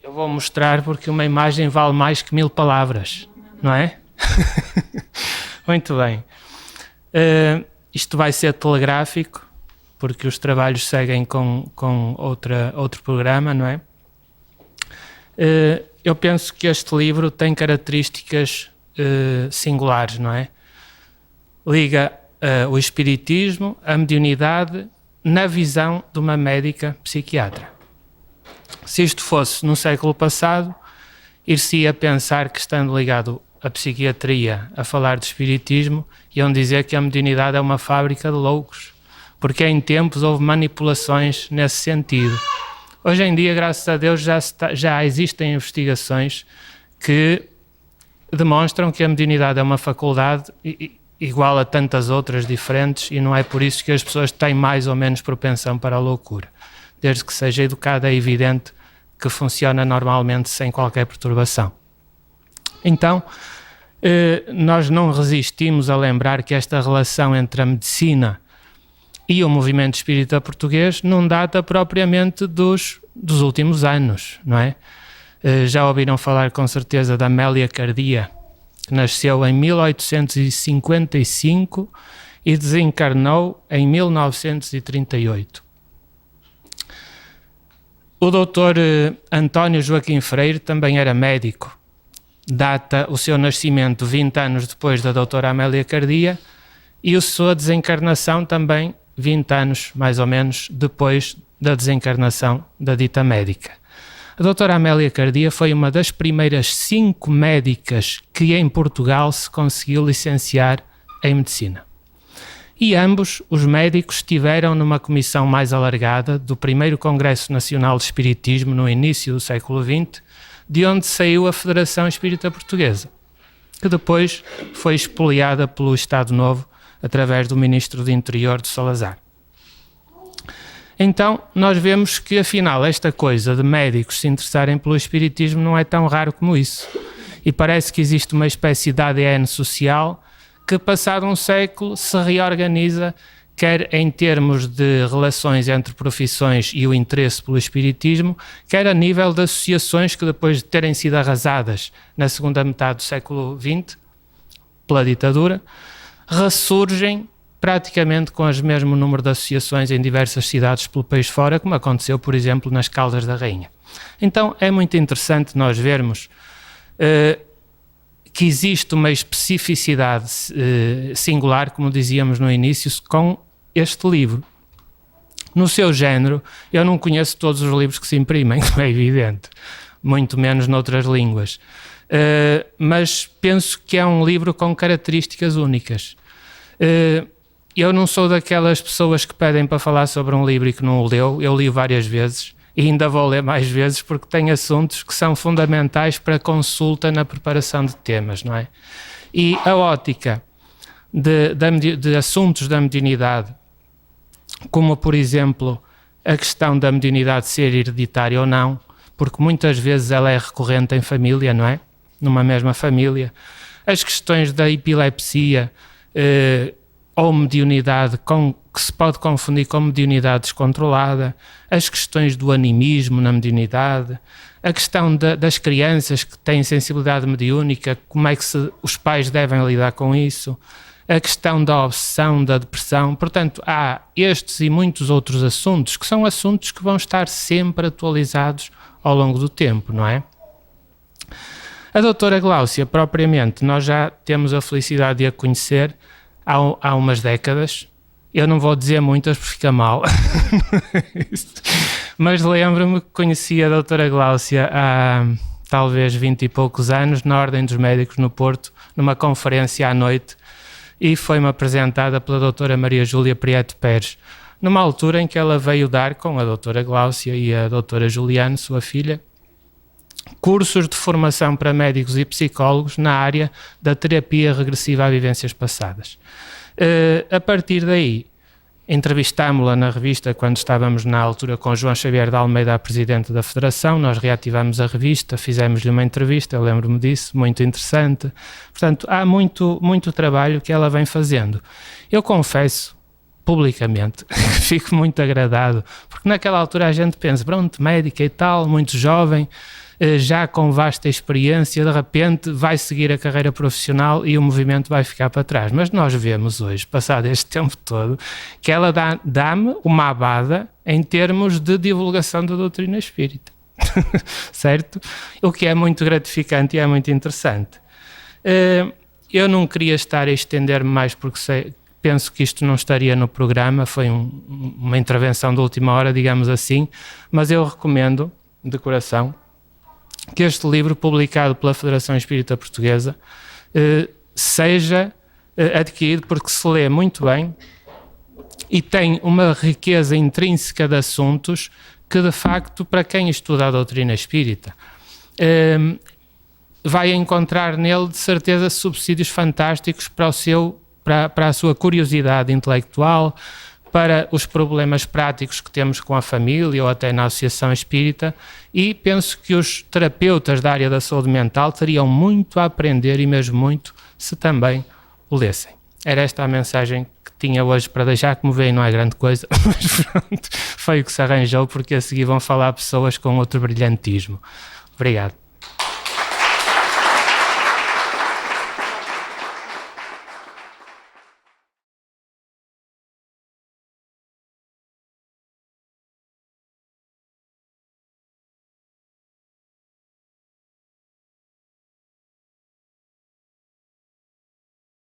Eu vou mostrar porque uma imagem vale mais que 1000 palavras, não é? Muito bem. Isto vai ser telegráfico, porque os trabalhos seguem com outro programa, não é? Eu penso que este livro tem características singulares, não é? Liga o espiritismo, a mediunidade, na visão de uma médica psiquiatra. Se isto fosse no século passado, ir-se-ia pensar que, estando ligado à psiquiatria a falar de espiritismo, iam dizer que a mediunidade é uma fábrica de loucos, porque em tempos houve manipulações nesse sentido. Hoje em dia, graças a Deus, já existem investigações que demonstram que a mediunidade é uma faculdade igual a tantas outras diferentes, e não é por isso que as pessoas têm mais ou menos propensão para a loucura. Desde que seja educada, é evidente que funciona normalmente sem qualquer perturbação. Então, nós não resistimos a lembrar que esta relação entre a medicina e o movimento espírita português não data propriamente dos últimos anos, não é? Já ouviram falar com certeza da Amélia Cardia, que nasceu em 1855 e desencarnou em 1938. O doutor António Joaquim Freire também era médico. Data o seu nascimento 20 anos depois da doutora Amélia Cardia e a sua desencarnação também 20 anos, mais ou menos, depois da desencarnação da dita médica. A doutora Amélia Cardia foi uma das primeiras 5 médicas que em Portugal se conseguiu licenciar em medicina. E ambos os médicos estiveram numa comissão mais alargada do primeiro Congresso Nacional de Espiritismo no início do século XX, de onde saiu a Federação Espírita Portuguesa, que depois foi expoliada pelo Estado Novo através do Ministro do Interior de Salazar. Então, nós vemos que, afinal, esta coisa de médicos se interessarem pelo espiritismo não é tão raro como isso. E parece que existe uma espécie de ADN social que, passado um século, se reorganiza, quer em termos de relações entre profissões e o interesse pelo espiritismo, quer a nível de associações que, depois de terem sido arrasadas na segunda metade do século XX, pela ditadura, ressurgem praticamente com o mesmo número de associações em diversas cidades pelo país fora, como aconteceu, por exemplo, nas Caldas da Rainha. Então é muito interessante nós vermos que existe uma especificidade singular, como dizíamos no início, com este livro. No seu género, eu não conheço todos os livros que se imprimem, como é evidente, muito menos noutras línguas, mas penso que é um livro com características únicas. Eu não sou daquelas pessoas que pedem para falar sobre um livro e que não o leu. Eu li várias vezes e ainda vou ler mais vezes porque tem assuntos que são fundamentais para consulta na preparação de temas, não é? E a ótica de assuntos da mediunidade, como por exemplo a questão da mediunidade ser hereditária ou não, porque muitas vezes ela é recorrente em família, não é? Numa mesma família. As questões da epilepsia, ou mediunidade que se pode confundir com mediunidade descontrolada, as questões do animismo na mediunidade, a questão das crianças que têm sensibilidade mediúnica, como é que os pais devem lidar com isso, a questão da obsessão, da depressão. Portanto, há estes e muitos outros assuntos que são assuntos que vão estar sempre atualizados ao longo do tempo, não é? A doutora Gláucia, propriamente, nós já temos a felicidade de a conhecer há umas décadas. Eu não vou dizer muitas porque fica mal, mas lembro-me que conheci a doutora Gláucia há talvez 20 e poucos anos, na Ordem dos Médicos no Porto, numa conferência à noite, e foi-me apresentada pela doutora Maria Júlia Prieto Pérez, numa altura em que ela veio dar com a doutora Gláucia e a doutora Juliane, sua filha, cursos de formação para médicos e psicólogos na área da terapia regressiva a vivências passadas. A partir daí, entrevistámo-la na revista quando estávamos na altura com João Xavier de Almeida, presidente da Federação. Nós reativamos a revista, fizemos-lhe uma entrevista, eu lembro-me disso, muito interessante. Portanto, há muito trabalho que ela vem fazendo. Eu confesso, publicamente, fico muito agradado, porque naquela altura a gente pensa, pronto, médica e tal, muito jovem, já com vasta experiência, de repente vai seguir a carreira profissional e o movimento vai ficar para trás. Mas nós vemos hoje, passado este tempo todo, que ela dá-me uma abada em termos de divulgação da doutrina espírita. Certo? O que é muito gratificante e é muito interessante. Eu não queria estar a estender-me mais porque penso que isto não estaria no programa, foi uma intervenção de última hora, digamos assim, mas eu recomendo, de coração, que este livro, publicado pela Federação Espírita Portuguesa, seja adquirido, porque se lê muito bem e tem uma riqueza intrínseca de assuntos que, de facto, para quem estuda a doutrina espírita, vai encontrar nele, de certeza, subsídios fantásticos para a sua curiosidade intelectual, para os problemas práticos que temos com a família ou até na associação espírita, e penso que os terapeutas da área da saúde mental teriam muito a aprender e mesmo muito se também o lessem. Era esta a mensagem que tinha hoje para deixar. Como veem, não é grande coisa, mas pronto, foi o que se arranjou, porque a seguir vão falar pessoas com outro brilhantismo. Obrigado.